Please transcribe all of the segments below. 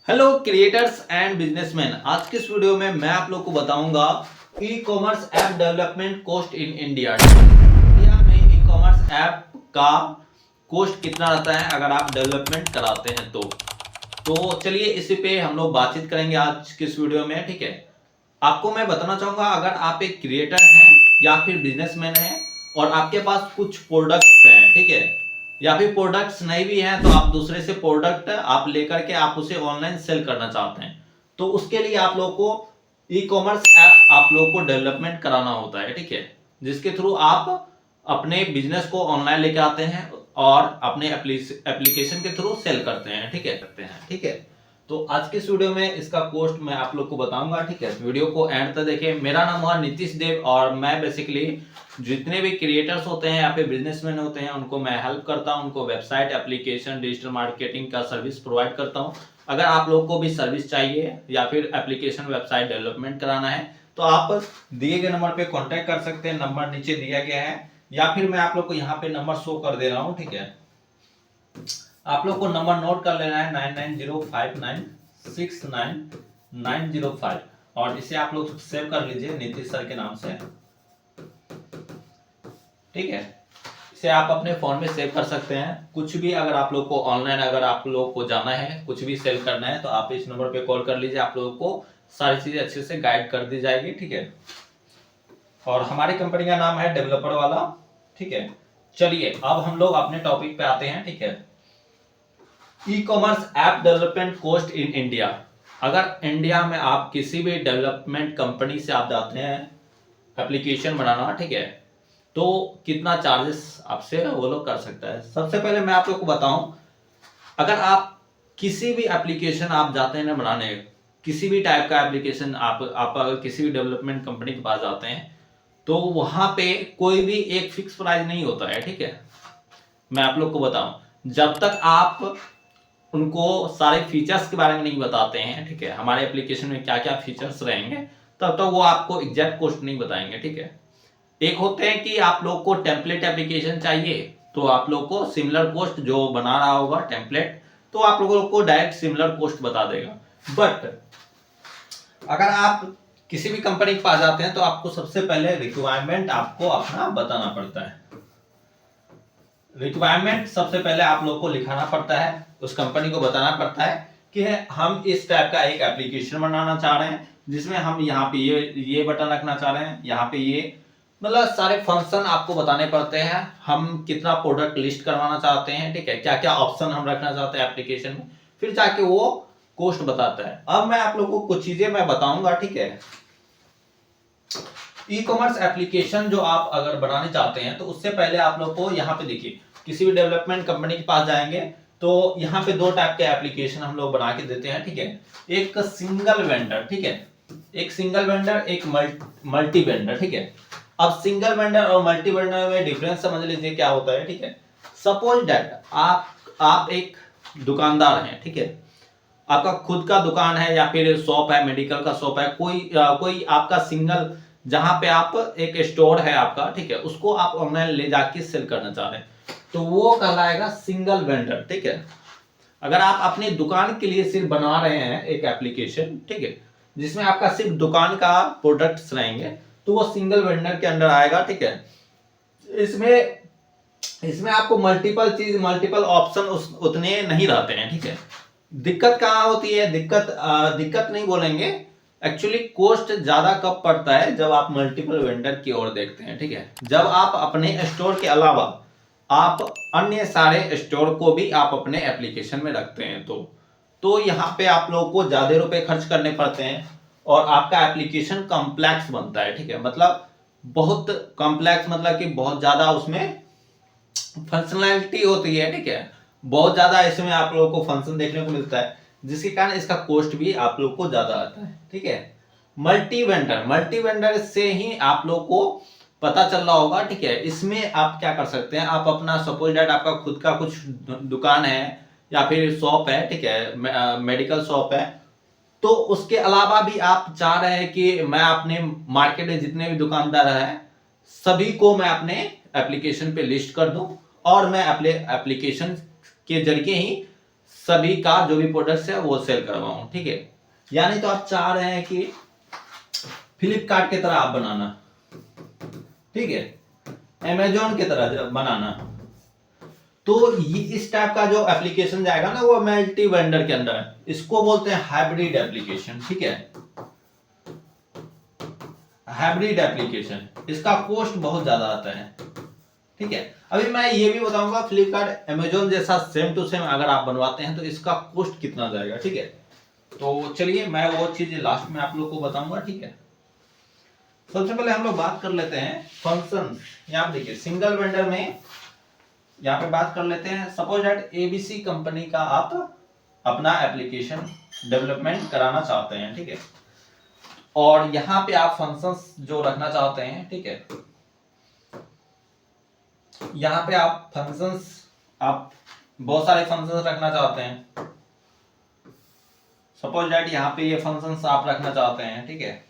Hello creators and businessman. आज के इस वीडियो में मैं आप लोग को बताऊंगा e commerce app development cost in India. India में ई कॉमर्स ऐप का कॉस्ट कितना रहता है अगर आप डेवलपमेंट कराते हैं तो चलिए इसी पे हम लोग बातचीत करेंगे आज के इस वीडियो में। ठीक है, आपको मैं बताना चाहूंगा अगर आप एक क्रिएटर हैं या फिर बिजनेसमैन हैं और आपके पास कुछ प्रोडक्ट्स हैं, ठीक है, या फिर प्रोडक्ट्स नहीं भी हैं तो आप दूसरे से प्रोडक्ट आप लेकर के आप उसे ऑनलाइन सेल करना चाहते हैं तो उसके लिए आप लोग को ई कॉमर्स ऐप आप लोग को डेवलपमेंट कराना होता है। ठीक है, जिसके थ्रू आप अपने बिजनेस को ऑनलाइन लेके आते हैं और अपने एप्लीकेशन के थ्रू सेल करते हैं। ठीक है, तो आज के इस वीडियो में इसका कॉस्ट मैं आप लोग को बताऊंगा। ठीक है, वीडियो को एंड तक देखें। मेरा नाम हुआ नीतीश देव और मैं बेसिकली जितने भी क्रिएटर्स होते हैं या फिर बिजनेसमैन होते हैं उनको मैं हेल्प करता हूं, उनको वेबसाइट, एप्लीकेशन, डिजिटल मार्केटिंग का सर्विस प्रोवाइड करता हूं। अगर आप लोग को भी सर्विस चाहिए या फिर एप्लीकेशन वेबसाइट डेवलपमेंट कराना है तो आप दिए गए नंबर पे कांटेक्ट कर सकते हैं। नंबर नीचे दिया गया है या फिर मैं आप लोग को यहाँ पे नंबर शो कर दे रहा हूँ। ठीक है, आप लोग को नंबर नोट कर लेना है 9905969905 और इसे आप लोग सेव कर लीजिए नीतीश सर के नाम से। ठीक है, इसे आप अपने फोन में सेव कर सकते हैं। कुछ भी अगर आप लोग को ऑनलाइन अगर आप लोग को जाना है, कुछ भी सेल करना है तो आप इस नंबर पे कॉल कर लीजिए, आप लोगों को सारी चीजें अच्छे से गाइड कर दी जाएगी। ठीक है, और हमारी कंपनी का नाम है डेवलपर वाला। ठीक है, चलिए अब हम लोग अपने टॉपिक पे आते हैं। ठीक है, e commerce app development cost in India. अगर इंडिया में आप किसी भी डेवलपमेंट कंपनी से आप जाते हैं एप्लीकेशन बनाना, ठीक है, तो कितना चार्जेस आपसे वो लोग कर सकता है। सबसे पहले मैं आप लोग को बताऊं, अगर आप किसी भी एप्लीकेशन आप जाते हैं ना बनाने, किसी भी टाइप का एप्लीकेशन आप अगर किसी भी डेवलपमेंट कंपनी के पास जाते हैं तो वहां पे कोई भी एक फिक्स प्राइस नहीं होता है। ठीक है, मैं आप लोग को बताऊं, जब तक आप उनको सारे फीचर्स के बारे में नहीं बताते हैं, ठीक है, हमारे एप्लीकेशन में क्या क्या फीचर्स रहेंगे, तब तक वो आपको एग्जैक्ट कॉस्ट नहीं बताएंगे। ठीक है, एक होते हैं कि आप लोग को टेम्पलेट एप्लीकेशन चाहिए तो आप लोग को सिमिलर कॉस्ट जो बना रहा होगा टेम्पलेट तो आप लोगों को डायरेक्ट सिमिलर कॉस्ट बता देगा। बट अगर आप किसी भी कंपनी के पास जाते हैं तो आपको सबसे पहले रिक्वायरमेंट आपको अपना बताना पड़ता है। रिक्वायरमेंट सबसे पहले आप लोग को लिखाना पड़ता है, उस कंपनी को बताना पड़ता है कि हम इस टाइप का एक एप्लीकेशन बनाना चाह रहे हैं जिसमें हम यहाँ पे ये बटन रखना चाह रहे हैं, यहाँ पे ये मतलब सारे फंक्शन आपको बताने पड़ते हैं। हम कितना प्रोडक्ट लिस्ट करवाना चाहते हैं, ठीक है, क्या क्या ऑप्शन हम रखना चाहते हैं एप्लीकेशन में, फिर जाके वो कॉस्ट बताता है। अब मैं आप लोगों को कुछ चीजें मैं बताऊंगा। ठीक है, ई कॉमर्स एप्लीकेशन जो आप अगर बनाने चाहते हैं तो उससे पहले आप लोग को यहाँ पे देखिए, किसी भी डेवलपमेंट कंपनी के पास जाएंगे तो यहाँ पे दो टाइप के एप्लीकेशन हम लोग बना के देते हैं। ठीक है, एक सिंगल वेंडर, ठीक है, एक सिंगल वेंडर, एक मल्टी वेंडर। ठीक है, अब सिंगल वेंडर और मल्टी वेंडर में डिफरेंस समझ लीजिए क्या होता है। ठीक है, सपोज दैट आप एक दुकानदार हैं, ठीक है, आपका खुद का दुकान है या फिर शॉप है, मेडिकल का शॉप है, कोई आपका सिंगल जहां पे आप एक स्टोर है आपका, ठीक है, उसको आप ऑनलाइन ले जाके सेल करना चाह रहे हैं तो वो कहलाएगा सिंगल वेंडर। ठीक है, अगर आप अपनी दुकान के लिए सिर्फ बना रहे हैं एक एप्लीकेशन, ठीक है, जिसमें आपका सिर्फ दुकान का प्रोडक्ट्स रहेंगे तो वो सिंगल वेंडर के अंडर आएगा। ठीक है, इसमें इसमें आपको मल्टीपल ऑप्शन उतने नहीं रहते हैं। ठीक है, दिक्कत कहाँ होती है, दिक्कत नहीं बोलेंगे, एक्चुअली कॉस्ट ज्यादा कब पड़ता है जब आप मल्टीपल वेंडर की ओर देखते हैं। ठीक है, जब आप अपने स्टोर के अलावा आप अन्य सारे स्टोर को भी आप अपने एप्लीकेशन में रखते हैं तो यहाँ पे आप लोगों को ज्यादा रुपए खर्च करने पड़ते हैं और आपका एप्लीकेशन कॉम्प्लेक्स बनता है। ठीक है, मतलब बहुत कॉम्प्लेक्स, मतलब कि बहुत ज्यादा उसमें फंक्शनैलिटी होती है। ठीक है, बहुत ज्यादा इसमें आप लोगों को फंक्शन देखने को मिलता है जिसके कारण इसका कॉस्ट भी आप लोग को ज्यादा आता है। ठीक है, मल्टी वेंडर से ही आप लोग को पता चल रहा होगा। ठीक है, इसमें आप क्या कर सकते हैं, आप अपना सपोज दैट आपका खुद का कुछ दुकान है या फिर शॉप है, ठीक है, मेडिकल शॉप है, तो उसके अलावा भी आप चाह रहे हैं कि मैं अपने मार्केट में जितने भी दुकानदार हैं सभी को मैं अपने एप्लीकेशन पे लिस्ट कर दूं और मैं अपने एप्लीकेशन के जरिए ही सभी का जो भी प्रोडक्ट्स है वो सेल करवाऊं, ठीक है। यानी तो आप चाह रहे हैं कि फ्लिपकार्ट की तरह आप बनाना, ठीक है, अमेजोन की तरह बनाना, तो ये इस टाइप का जो एप्लीकेशन जाएगा ना वो मल्टी वेंडर के अंदर है, इसको बोलते हैं हाइब्रिड एप्लीकेशन, ठीक है, हाइब्रिड एप्लीकेशन। इसका कॉस्ट बहुत ज्यादा आता है, ठीक है। अभी मैं ये भी बताऊंगा फ्लिपकार्ट अमेजोन जैसा सेम टू सेम अगर आप बनवाते हैं तो इसका कॉस्ट कितना जाएगा, ठीक है। तो चलिए मैं वो चीज लास्ट में आप लोग को बताऊंगा, ठीक है। सबसे पहले हम लोग बात कर लेते हैं फंक्शन। यहाँ पे देखिए सिंगल वेंडर में यहाँ पे बात कर लेते हैं। सपोज दैट एबीसी कंपनी का आप अपना एप्लीकेशन डेवलपमेंट कराना चाहते हैं, ठीक है, और यहाँ पे आप फंक्शंस जो रखना चाहते हैं, ठीक है, यहाँ पे आप फंक्शंस, आप बहुत सारे फंक्शंस रखना चाहते हैं। सपोज दैट यहाँ पे ये फंक्शंस आप रखना चाहते हैं, ठीक है,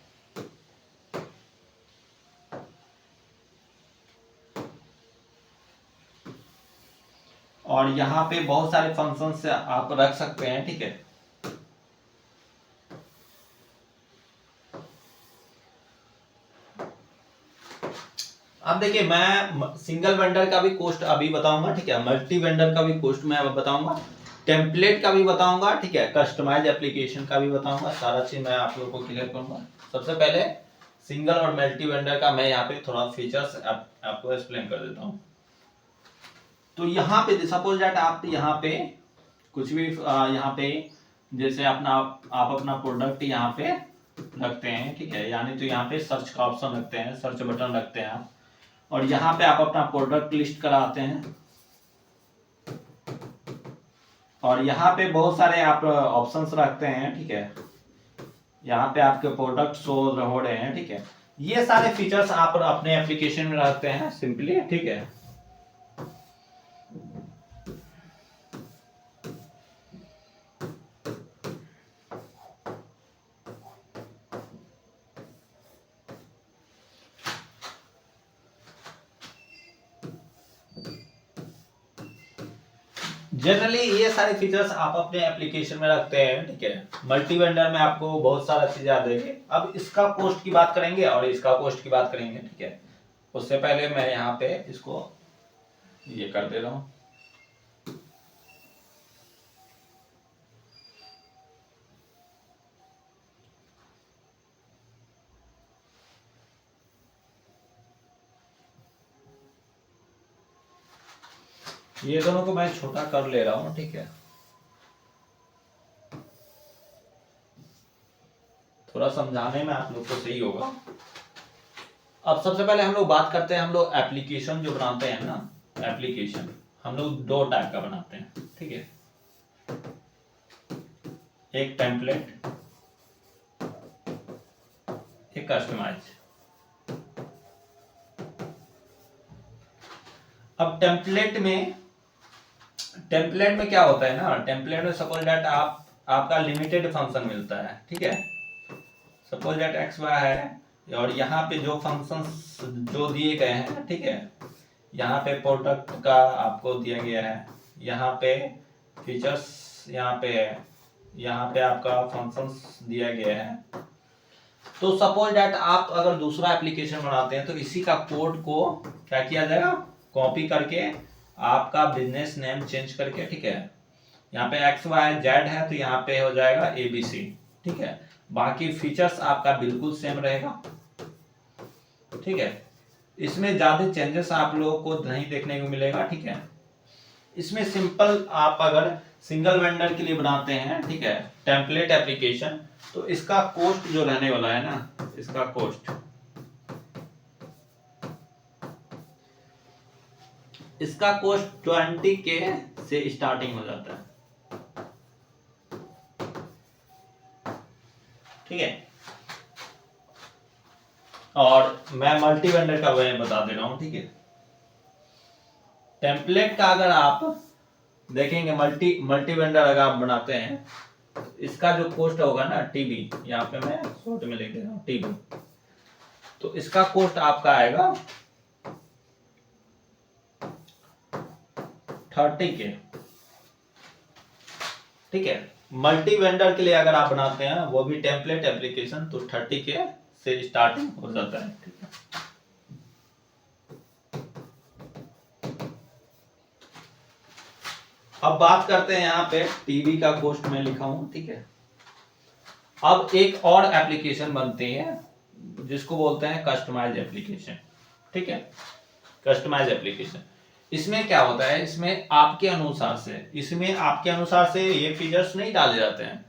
और यहाँ पे बहुत सारे फंक्शंस आप रख सकते हैं, ठीक है। अब देखिए मैं सिंगल वेंडर का भी कॉस्ट अभी बताऊंगा, ठीक है, मल्टी वेंडर का भी कॉस्ट मैं बताऊंगा, टेम्पलेट का भी बताऊंगा, ठीक है, कस्टमाइज एप्लीकेशन का भी बताऊंगा, सारा चीज मैं आप लोगों को क्लियर करूंगा। सबसे पहले सिंगल और मल्टी वेंडर का मैं यहाँ पे थोड़ा फीचर्स आपको एक्सप्लेन कर देता हूँ। तो यहाँ पे सपोज दैट आप यहाँ पे कुछ भी यहाँ पे जैसे आप अपना प्रोडक्ट यहाँ पे रखते हैं, ठीक है, यानी तो यहाँ पे सर्च का ऑप्शन रखते हैं, सर्च बटन रखते हैं आप, और यहाँ पे आप अपना प्रोडक्ट लिस्ट कराते हैं, और यहाँ पे बहुत सारे आप ऑप्शंस रखते हैं, ठीक है, यहाँ पे आपके प्रोडक्ट शो हो रहे हैं, ठीक है। ये सारे फीचर्स आप अपने एप्लीकेशन में रखते हैं सिंपली, ठीक है। जनरली ये सारे फीचर्स आप अपने एप्लीकेशन में रखते हैं, ठीक है। मल्टी वेंडर में आपको बहुत सारा चीजें आ जाएगी। अब इसका कॉस्ट की बात करेंगे और इसका कॉस्ट की बात करेंगे, ठीक है। उससे पहले मैं यहाँ पे इसको ये कर दे रहा हूँ। ये दोनों को मैं छोटा कर ले रहा हूँ, ठीक है, थोड़ा समझाने में आप लोग को सही होगा। अब सबसे पहले हम लोग बात करते हैं, हम लोग एप्लीकेशन जो बनाते हैं ना, एप्लीकेशन हम लोग दो टाइप का बनाते हैं, ठीक है, एक टेम्पलेट, एक कस्टमाइज। अब टेम्पलेट में क्या होता है ना, टेम्पलेट में सपोज दैट आपका लिमिटेड फंक्शन मिलता है, ठीक है। सपोज दैट एक्स वाई है और यहाँ पे जो फंक्शंस जो दिए गए हैं, ठीक है, यहाँ पे प्रोडक्ट का आपको दिया गया है, यहाँ पे फीचर्स यहाँ पे है, यहाँ पे आपका फंक्शंस दिया गया है। तो सपोज दैट आप अगर दूसरा एप्लीकेशन बनाते हैं तो इसी का कोड को क्या किया जाएगा, कॉपी करके आपका बिजनेस नेम चेंज करके, ठीक है, यहाँ पे एक्स वाई जेड है तो यहाँ पे हो जाएगा एबीसी, ठीक है। बाकी फीचर्स आपका बिल्कुल सेम रहेगा, ठीक है। इसमें ज्यादा चेंजेस आप लोगों को नहीं देखने को मिलेगा, ठीक है। इसमें सिंपल आप अगर सिंगल वेंडर के लिए बनाते हैं, ठीक है, टेम्पलेट एप्लीकेशन, तो इसका कॉस्ट जो रहने वाला है ना, इसका कॉस्ट, इसका कॉस्ट 20K से स्टार्टिंग हो जाता है, ठीक है। और मैं मल्टी वेंडर का मैं बता दे रहा हूं, ठीक है। टेम्पलेट का अगर आप देखेंगे, मल्टी वेंडर अगर आप बनाते हैं, इसका जो कॉस्ट होगा ना टीबी, यहाँ पे मैं शॉर्ट में लिख दे रहा हूँ टीबी, तो इसका कॉस्ट आपका आएगा 30K, ठीक है। मल्टी वेंडर के लिए अगर आप बनाते हैं वो भी टेम्पलेट एप्लीकेशन, तो 30K से स्टार्टिंग हो जाता है, ठीक है। अब बात करते हैं यहाँ पे टीवी का कॉस्ट में लिखा हूं, ठीक है। अब एक और एप्लीकेशन बनती है जिसको बोलते हैं कस्टमाइज एप्लीकेशन, ठीक है। कस्टमाइज एप्लीकेशन, इसमें क्या होता है, इसमें आपके अनुसार से ये फीचर्स नहीं डाले जाते हैं।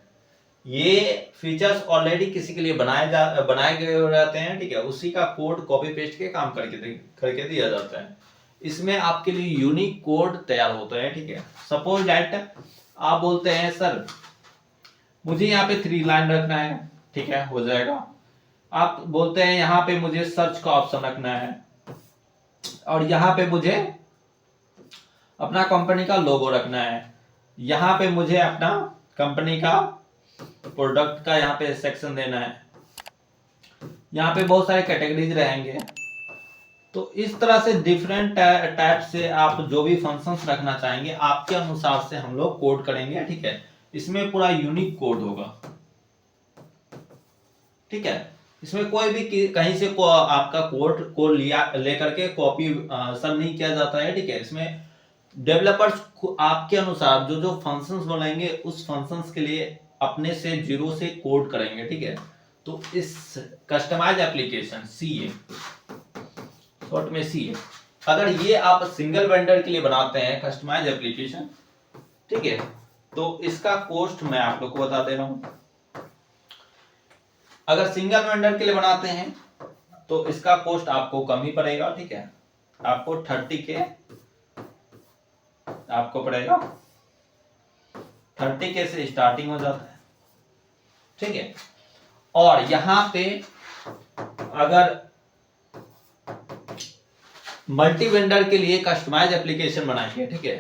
ये फीचर्स ऑलरेडी किसी के लिए बनाए गए हो जाते हैं, ठीक है। उसी का कोड कॉपी पेस्ट के काम करके दिया जाता है। इसमें आपके लिए यूनिक कोड तैयार होता है, ठीक है। सपोज दैट आप बोलते हैं सर मुझे यहाँ पे 3 लाइन रखना है, ठीक है, हो जाएगा। आप बोलते हैं यहाँ पे मुझे सर्च का ऑप्शन रखना है, और यहाँ पे मुझे अपना कंपनी का लोगो रखना है, यहाँ पे मुझे अपना कंपनी का प्रोडक्ट का यहाँ पे सेक्शन देना है, यहाँ पे बहुत सारे कैटेगरीज रहेंगे। तो इस तरह से डिफरेंट टाइप से आप जो भी फंक्शंस रखना चाहेंगे आपके अनुसार से हम लोग कोड करेंगे, ठीक है। इसमें पूरा यूनिक कोड होगा, ठीक है। इसमें कोई भी कहीं से आपका कोड को लिया लेकर के कॉपी सब नहीं किया जाता है, ठीक है। इसमें डेवलपर्स आपके अनुसार जो जो फंक्शंस बनाएंगे उस फंक्शंस के लिए अपने से जीरो से कोड करेंगे, ठीक है। तो इस कस्टमाइज एप्लीकेशन सीए, शॉर्ट में सीए, अगर ये आप सिंगल वेंडर के लिए बनाते हैं कस्टमाइज एप्लीकेशन, ठीक है, तो इसका कॉस्ट मैं आप लोग को बता दे रहा हूं। अगर सिंगल वेंडर के लिए बनाते हैं तो इसका कॉस्ट आपको कम ही पड़ेगा, ठीक है। आपको 30K आपको पड़ेगा, 30K से स्टार्टिंग हो जाता है, ठीक है। और यहां पे अगर मल्टी वेंडर के लिए कस्टमाइज एप्लीकेशन बनाएंगे, ठीक है,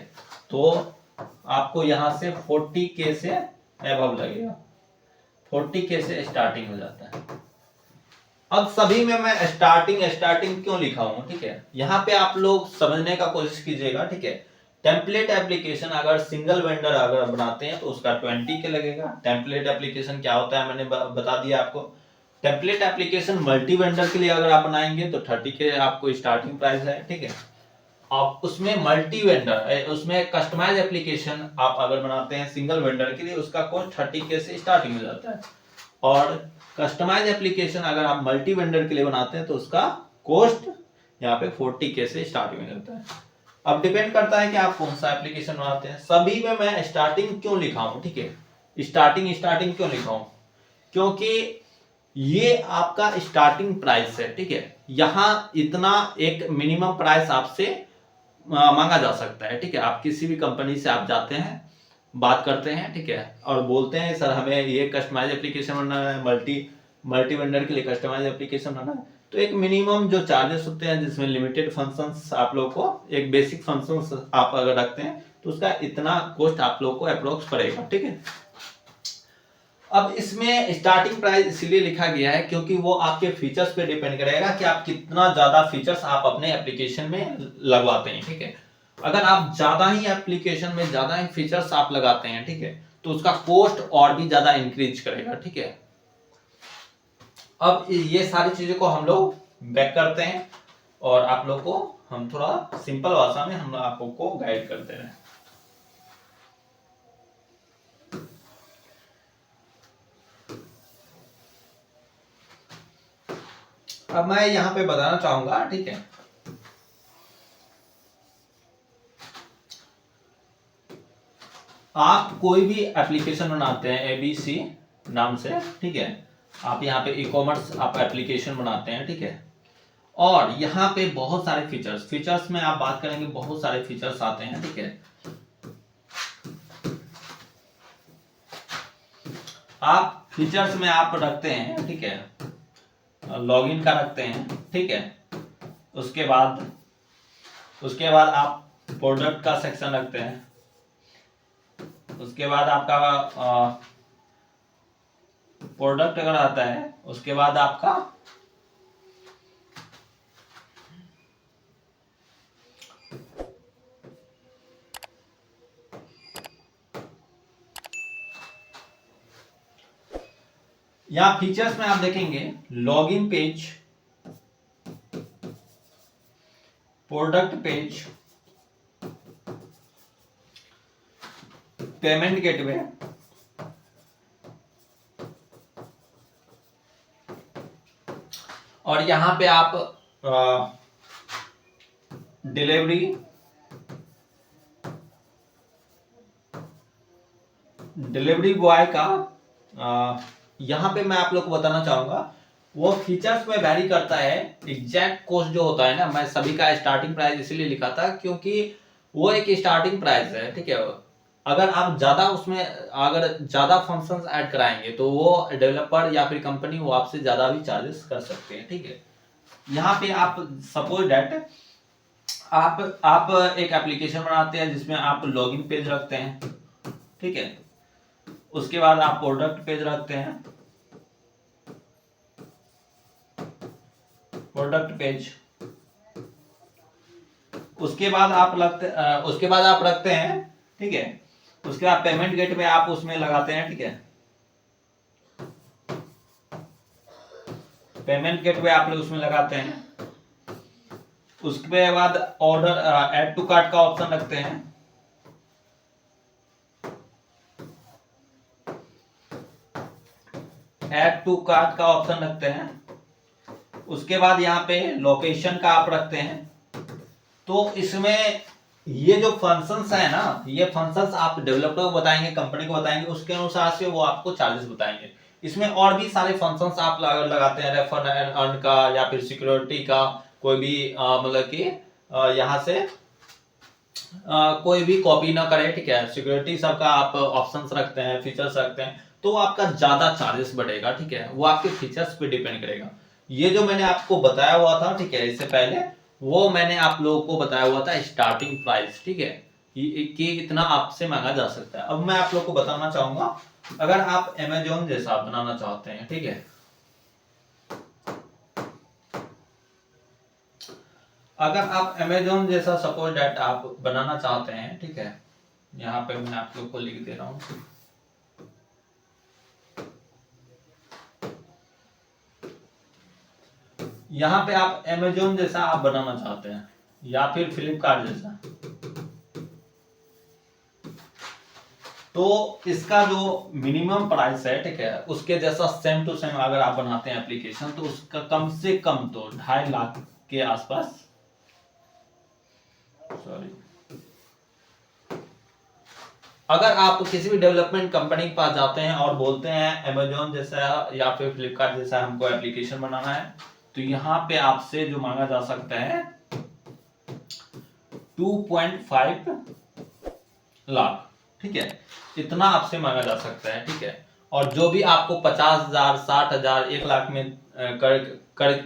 तो आपको यहां से 40K से एबव लगेगा, 40K से स्टार्टिंग हो जाता है। अब सभी में मैं स्टार्टिंग क्यों लिखा हूं, ठीक है। यहां पे आप लोग समझने का कोशिश कीजिएगा, ठीक है। टेम्पलेट एप्लीकेशन अगर सिंगल वेंडर अगर बनाते हैं तो उसका 20K लगेगा। टेम्पलेट एप्लीकेशन क्या होता है मैंने बता दिया आपको। टेम्पलेट एप्लीकेशन मल्टी वेंडर के लिए अगर आप बनाएंगे तो 30K आपको स्टार्टिंग प्राइस है, ठीक है। आप उसमें मल्टी वेंडर, उसमें कस्टमाइज एप्लीकेशन आप अगर बनाते हैं सिंगल वेंडर के लिए उसका कॉस्ट 30K से स्टार्टिंग हो जाता है। और कस्टमाइज एप्लीकेशन अगर आप मल्टी वेंडर के लिए बनाते हैं तो उसका कॉस्ट यहाँ पे 40K से स्टार्टिंग हो जाता है। अब डिपेंड करता है कि आप कौन सा एप्लीकेशन बनाते हैं। सभी में मैं स्टार्टिंग क्यों लिखा हूं, ठीक है। स्टार्टिंग क्यों लिखा हूं, क्योंकि ये आपका स्टार्टिंग प्राइस है, ठीक है। यहां इतना एक मिनिमम प्राइस आपसे मांगा जा सकता है, ठीक है। आप किसी भी कंपनी से आप जाते हैं, बात करते हैं, ठीक है, और बोलते हैं सर हमें ये कस्टमाइज एप्लीकेशन बनाना है, मल्टी वेंडर के लिए कस्टमाइज एप्लीकेशन बनाना है, तो एक मिनिमम जो चार्जेस होते हैं जिसमें लिमिटेड फंक्शंस आप लोग को, एक बेसिक फंक्शंस आप अगर रखते हैं तो उसका इतना कॉस्ट आप लोग को अप्रोक्स पड़ेगा, ठीक है। अब इसमें स्टार्टिंग प्राइस इसलिए लिखा गया है क्योंकि वो आपके फीचर्स पे डिपेंड करेगा कि आप कितना ज्यादा फीचर्स आप अपने एप्लीकेशन में लगवाते हैं, ठीक है। अगर आप ज्यादा ही एप्लीकेशन में ज्यादा ही फीचर्स आप लगाते हैं, ठीक है, तो उसका कॉस्ट और भी ज्यादा इंक्रीज करेगा, ठीक है। अब ये सारी चीजों को हम लोग बैक करते हैं और आप लोग को हम थोड़ा सिंपल भाषा में हम आप लोग को गाइड करते हैं। अब मैं यहाँ पे बताना चाहूंगा, ठीक है, आप कोई भी एप्लीकेशन बनाते हैं ABC नाम से, ठीक है। आप यहाँ पे ई कॉमर्स आप एप्लीकेशन बनाते हैं, ठीक है, और यहाँ पे बहुत सारे फीचर्स में आप बात करेंगे, बहुत सारे फीचर्स आते हैं, ठीक है। आप फीचर्स में आप रखते हैं, ठीक है, लॉगिन का रखते हैं, ठीक है। उसके बाद आप प्रोडक्ट का सेक्शन रखते हैं, उसके बाद आपका प्रोडक्ट अगर आता है, उसके बाद आपका यहाँ फीचर्स में आप देखेंगे login page, product page, payment gateway, और यहां पे आप डिलीवरी बॉय का यहां पे मैं आप लोग को बताना चाहूंगा, वो फीचर्स में वैरी करता है। एग्जैक्ट कॉस्ट जो होता है ना, मैं सभी का स्टार्टिंग प्राइस इसलिए लिखा था क्योंकि वो एक स्टार्टिंग प्राइस है, ठीक है। अगर आप ज्यादा उसमें अगर ज्यादा फंक्शंस ऐड कराएंगे तो वो डेवलपर या फिर कंपनी वो आपसे ज्यादा भी चार्जेस कर सकते हैं, ठीक है। यहाँ पे आप सपोज दैट आप एक एप्लीकेशन बनाते हैं जिसमें आप लॉगिन पेज रखते हैं, ठीक है। उसके बाद आप प्रोडक्ट पेज रखते हैं, प्रोडक्ट पेज। उसके बाद आप रखते हैं, ठीक है। उसके बाद पेमेंट गेट में आप उसमें लगाते हैं, ठीक है। पेमेंट गेट में आप लोग उसमें लगाते हैं। उसके बाद ऑर्डर ऐड टू कार्ट का ऑप्शन रखते हैं। ऐड टू कार्ट का ऑप्शन रखते हैं। उसके बाद यहाँ पे लोकेशन का आप रखते हैं। तो इसमें ये जो फंक्शंस है ना, ये फंक्शंस आप डेवलपर को बताएंगे, कंपनी को बताएंगे, उसके अनुसार से वो आपको चार्जेस बताएंगे। इसमें और भी सारे फंक्शंस आप लगाते हैं, रेफर एंड अर्न का या फिर सिक्योरिटी का, कोई भी मतलब कि यहाँ से कोई भी कॉपी ना करे, ठीक है। सिक्योरिटी सबका आप ऑप्शंस रखते हैं, फीचर्स रखते हैं, तो आपका ज्यादा चार्जेस बढ़ेगा, ठीक है। वो आपके फीचर्स पे डिपेंड करेगा। ये जो मैंने आपको बताया हुआ था, ठीक है, इससे पहले वो मैंने आप लोगों को बताया हुआ था स्टार्टिंग प्राइस, ठीक है, कि इतना आपसे मांगा जा सकता है। अब मैं आप लोग को बताना चाहूंगा, अगर आप अमेजोन जैसा बनाना चाहते हैं, ठीक है, अगर आप अमेजोन जैसा सपोज दैट आप बनाना चाहते हैं, ठीक है, यहाँ पे मैं आप लोग को लिख दे रहा हूं। यहाँ पे आप अमेजोन जैसा आप बनाना चाहते हैं या फिर फ्लिपकार्ट जैसा, तो इसका जो मिनिमम प्राइस है, ठीक है, उसके जैसा सेम टू सेम अगर आप बनाते हैं एप्लीकेशन, तो उसका कम से कम तो 2.5 लाख के आसपास, सॉरी, अगर आप किसी भी डेवलपमेंट कंपनी के पास जाते हैं और बोलते हैं अमेजोन जैसा या फिर फ्लिपकार्ट जैसा हमको एप्लीकेशन बनाना है, तो यहाँ पे आपसे जो मांगा जा सकता है 2.5 लाख, ठीक है, इतना आपसे मांगा जा सकता है, ठीक है। और जो भी आपको 50,000, 60,000, 1 लाख में कर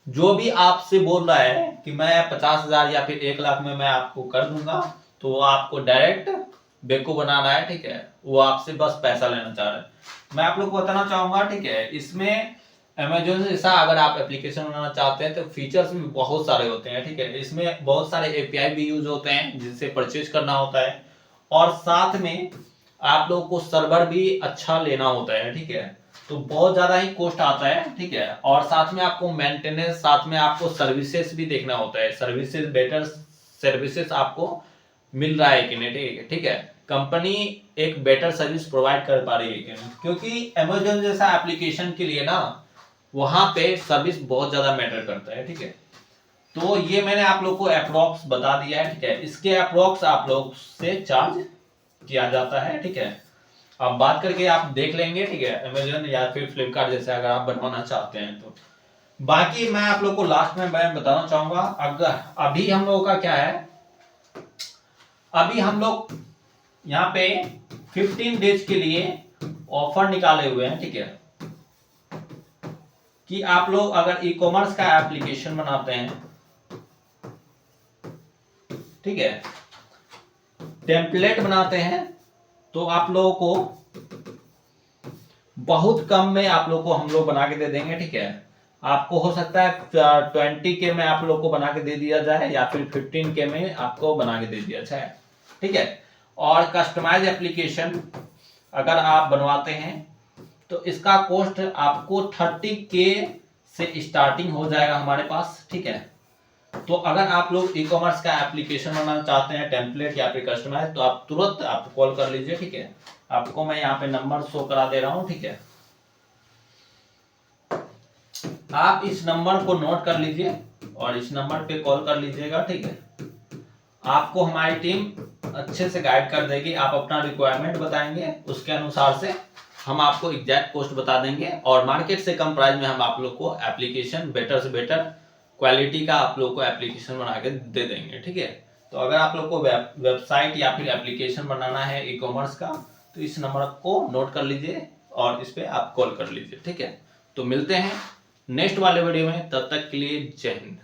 जो भी आपसे बोल रहा है कि मैं 50,000 या फिर 1 लाख में मैं आपको कर दूंगा, तो वो आपको डायरेक्ट बेवकूफ बनाना है, ठीक है। वो आपसे बस पैसा लेना चाह रहा है। मैं आप लोग को बताना चाहूंगा, ठीक है, इसमें अमेजोन जैसा अगर आप एप्लीकेशन बनाना चाहते हैं तो फीचर्स भी बहुत सारे होते हैं, ठीक है। इसमें बहुत सारे एपीआई भी यूज होते हैं जिनसे परचेज करना होता है, और साथ में आप लोगों को सर्वर भी अच्छा लेना होता है, ठीक है। तो बहुत ज्यादा ही कॉस्ट आता है, ठीक है। और साथ में आपको मेंटेनेंस, साथ में आपको सर्विसेज भी देखना होता है, सर्विसेज बेटर सर्विसेज आपको मिल रहा है कि नहीं, ठीक है। कंपनी एक बेटर सर्विस प्रोवाइड कर पा रही है कि नहीं, क्योंकि अमेजोन जैसा एप्लीकेशन के लिए ना वहां पे सर्विस बहुत ज्यादा मैटर करता है, ठीक है। तो ये मैंने आप लोग को अप्रोक्स बता दिया है, ठीक है। इसके अप्रोक्स आप लोग से चार्ज किया जाता है, ठीक है। अब बात करके आप देख लेंगे, ठीक है, अमेजोन या फिर फ्लिपकार्ट जैसे अगर आप बनवाना चाहते हैं तो। बाकी मैं आप लोग को लास्ट में मैं बताना चाहूंगा, अगर अभी हम लोगों का क्या है, अभी हम लोग यहाँ पे 15 डेज के लिए ऑफर निकाले हुए हैं, ठीक है, कि आप लोग अगर ई कॉमर्स का एप्लीकेशन बनाते हैं, ठीक है, टेम्पलेट बनाते हैं, तो आप लोगों को बहुत कम में आप लोग को हम लोग बना के दे देंगे, ठीक है। आपको हो सकता है 20K में आप लोग को बना के दे दिया जाए या फिर 15K में आपको बना के दे दिया जाए, ठीक है। और कस्टमाइज एप्लीकेशन अगर आप बनवाते हैं तो इसका कॉस्ट आपको 30K से स्टार्टिंग हो जाएगा हमारे पास, ठीक है। तो अगर आप लोग ई कॉमर्स का एप्लीकेशन बनाना चाहते हैं, टेम्पलेट या फिर कस्टमाइज, तो आप तुरंत आप कॉल कर लीजिए, ठीक है। आपको मैं यहाँ पे नंबर शो करा दे रहा हूँ, ठीक है। आप इस नंबर को नोट कर लीजिए और इस नंबर पे कॉल कर लीजिएगा, ठीक है। आपको हमारी टीम अच्छे से गाइड कर देगी। आप अपना रिक्वायरमेंट बताएंगे, उसके अनुसार से हम आपको एग्जैक्ट कॉस्ट बता देंगे और मार्केट से कम प्राइस में हम आप लोग को एप्लीकेशन बेटर से बेटर क्वालिटी का आप लोग को एप्लीकेशन बना के दे देंगे, ठीक है। तो अगर आप लोग को वेबसाइट या फिर एप्लीकेशन बनाना है ई कॉमर्स का, तो इस नंबर को नोट कर लीजिए और इस पे आप कॉल कर लीजिए, ठीक है। तो मिलते हैं नेक्स्ट वाले वीडियो में, तब तक के लिए जय हिंद।